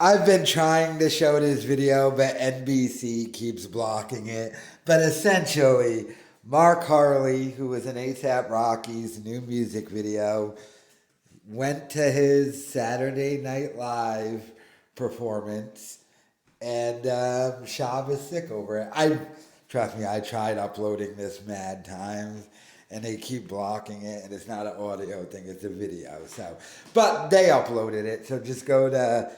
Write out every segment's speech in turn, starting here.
I've been trying to show this video, but NBC keeps blocking it. But essentially, Mark Harley, who was in ASAP Rocky's new music video, went to his Saturday Night Live performance, and Schaub is sick over it. Trust me, I tried uploading this mad times, and they keep blocking it, and it's not an audio thing; it's a video. So, but they uploaded it, so just go to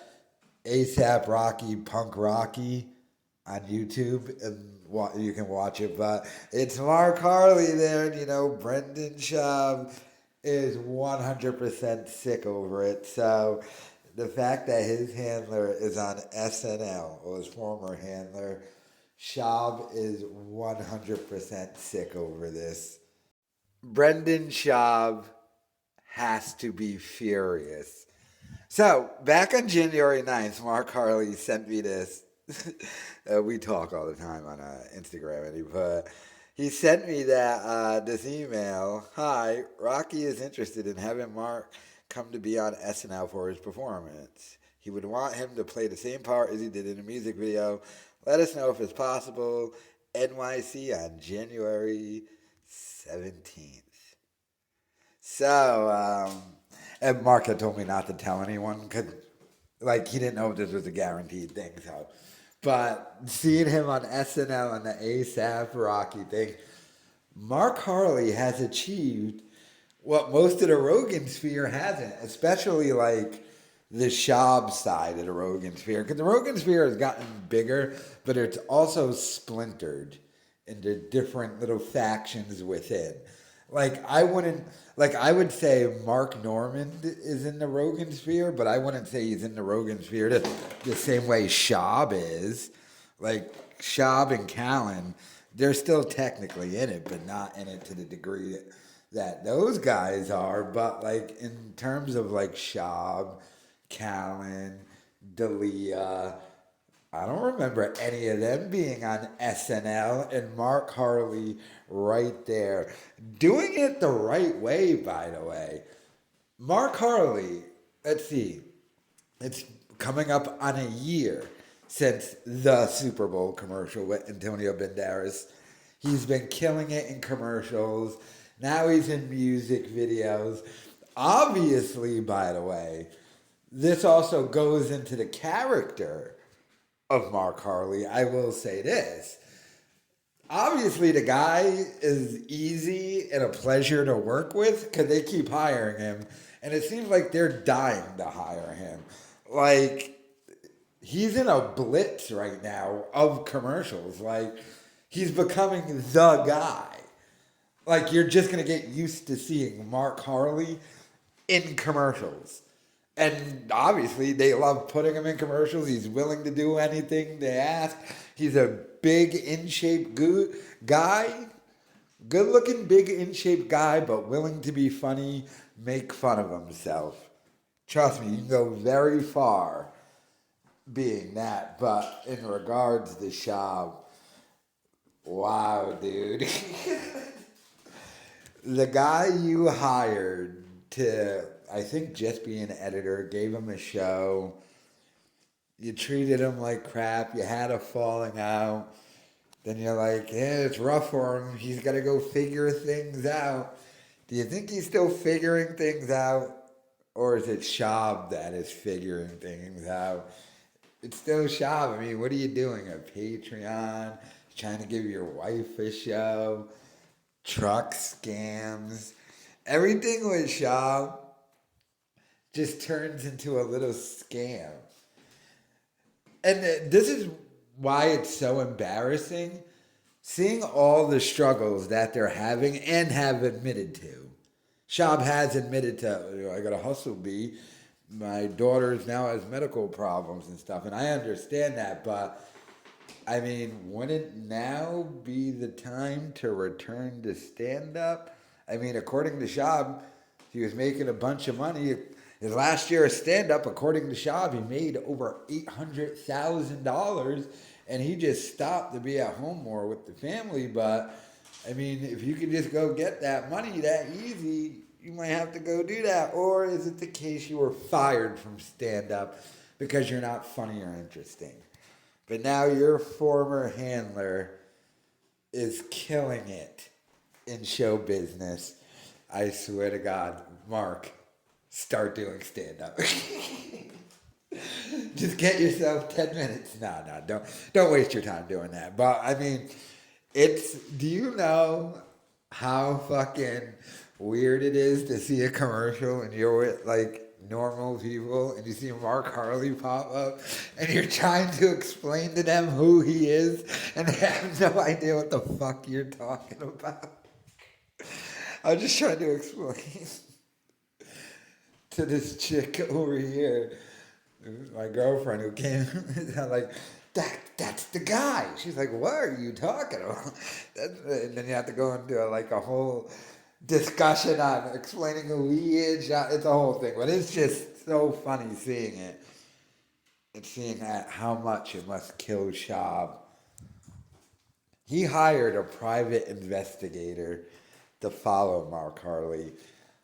ASAP Rocky Punk Rocky on YouTube and you can watch it. But it's Mark Harley there, and Brendan Schaub is 100% sick over it. So the fact that his handler is on SNL, or his former handler, Schaub is 100% sick over this. Brendan Schaub has to be furious. So, back on January 9th, Mark Harley sent me this. We talk all the time on Instagram, and he sent me this email. Hi, Rocky is interested in having Mark come to be on SNL for his performance. He would want him to play the same part as he did in the music video. Let us know if it's possible. NYC on January 17th. So, and Mark had told me not to tell anyone because, he didn't know if this was a guaranteed thing. So, but seeing him on SNL and the ASAP Rocky thing, Mark Harley has achieved what most of the Rogan sphere hasn't, especially the Schaub side of the Rogan sphere. Because the Rogan sphere has gotten bigger, but it's also splintered into different little factions within. I would say Mark Normand is in the Rogan sphere, but I wouldn't say he's in the Rogan sphere the same way Schaub is. Schaub and Callen, they're still technically in it, but not in it to the degree that those guys are. But in terms of Schaub, Callen, D'Elia, I don't remember any of them being on SNL, and Mark Harley right there. Doing it the right way, by the way. Mark Harley, let's see, it's coming up on a year since the Super Bowl commercial with Antonio Banderas. He's been killing it in commercials. Now he's in music videos. Obviously, by the way, this also goes into the character of Mark Harley. I will say this. Obviously, the guy is easy and a pleasure to work with because they keep hiring him. And it seems like they're dying to hire him. He's in a blitz right now of commercials. He's becoming the guy. You're just going to get used to seeing Mark Harley in commercials. And obviously, they love putting him in commercials. He's willing to do anything they ask. He's a big, in-shape guy. Good-looking, big, in-shape guy, but willing to be funny, make fun of himself. Trust me, you can go very far being that. But in regards to Schaub, wow, dude. The guy you hired to, I think, just be an editor, gave him a show. You treated him like crap. You had a falling out. Then you're like, yeah, it's rough for him. He's got to go figure things out. Do you think he's still figuring things out? Or is it Schaub that is figuring things out? It's still Schaub. I mean, what are you doing? A Patreon? Trying to give your wife a show? Truck scams? Everything with Schaub just turns into a little scam. And this is why it's so embarrassing. Seeing all the struggles that they're having and have admitted to. Schaub has admitted to, I got a hustle bee. My daughter now has medical problems and stuff. And I understand that, but I mean, wouldn't now be the time to return to stand-up? I mean, according to Schaub, he was making a bunch of money. His last year of stand-up, according to Schaub, he made over $800,000, and he just stopped to be at home more with the family. But, I mean, if you could just go get that money that easy, you might have to go do that. Or is it the case you were fired from stand-up because you're not funny or interesting. But now your former handler is killing it in show business. I swear to God, Mark, start doing stand-up. Just get yourself 10 minutes. No, don't waste your time doing that. But I mean, do you know how fucking weird it is to see a commercial and you're with like normal people and you see Mark Harley pop up and you're trying to explain to them who he is and they have no idea what the fuck you're talking about? I was just trying to explain to this chick over here, my girlfriend who came, I'm like, that's the guy. She's like, what are you talking about? And then you have to go into a whole discussion on explaining who he is. It's a whole thing, but it's just so funny seeing it and seeing how much it must kill Schaub. He hired a private investigator to follow Mark Harley,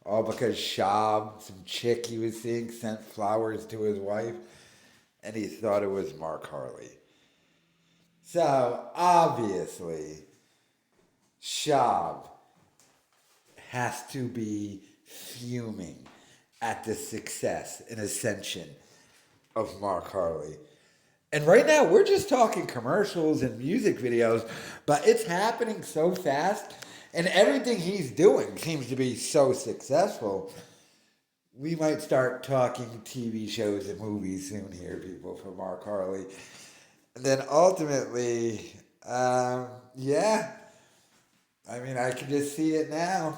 all because Schaub, some chick he was seeing, sent flowers to his wife, and he thought it was Mark Harley. So, obviously, Schaub has to be fuming at the success and ascension of Mark Harley. And right now, we're just talking commercials and music videos, but it's happening so fast, and everything he's doing seems to be so successful. We might start talking TV shows and movies soon here, people, for Mark Harley. And then ultimately, yeah, I mean, I can just see it now.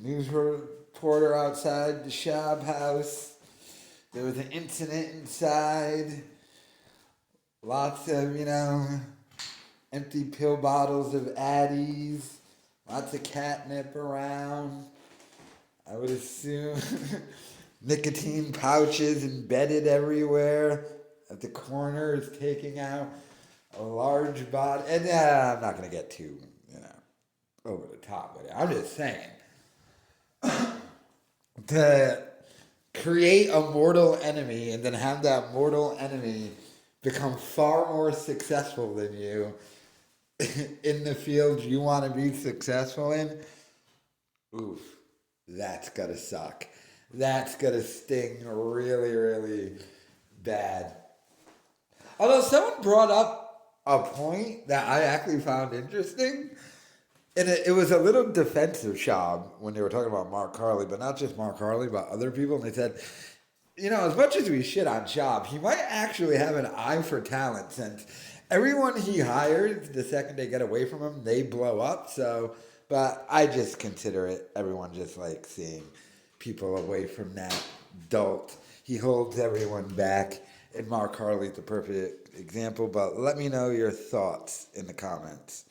News reporter outside the Schaub house. There was an incident inside. Lots of, empty pill bottles of Addies. Lots of catnip around. I would assume nicotine pouches embedded everywhere. At the corners, taking out a large bottle. And I'm not going to get too, over the top with it. I'm just saying. To create a mortal enemy and then have that mortal enemy become far more successful than you in the field you want to be successful in, oof, that's gotta suck. That's gonna sting really, really bad. Although someone brought up a point that I actually found interesting, and it was a little defensive, Schaub, when they were talking about Mark Harley, but not just Mark Harley, but other people. And they said, as much as we shit on Schaub, he might actually have an eye for talent, since everyone he hires, the second they get away from him, they blow up. So, but I just consider it, everyone just like seeing people away from that dolt. He holds everyone back, and Mark Harley's the perfect example. But let me know your thoughts in the comments.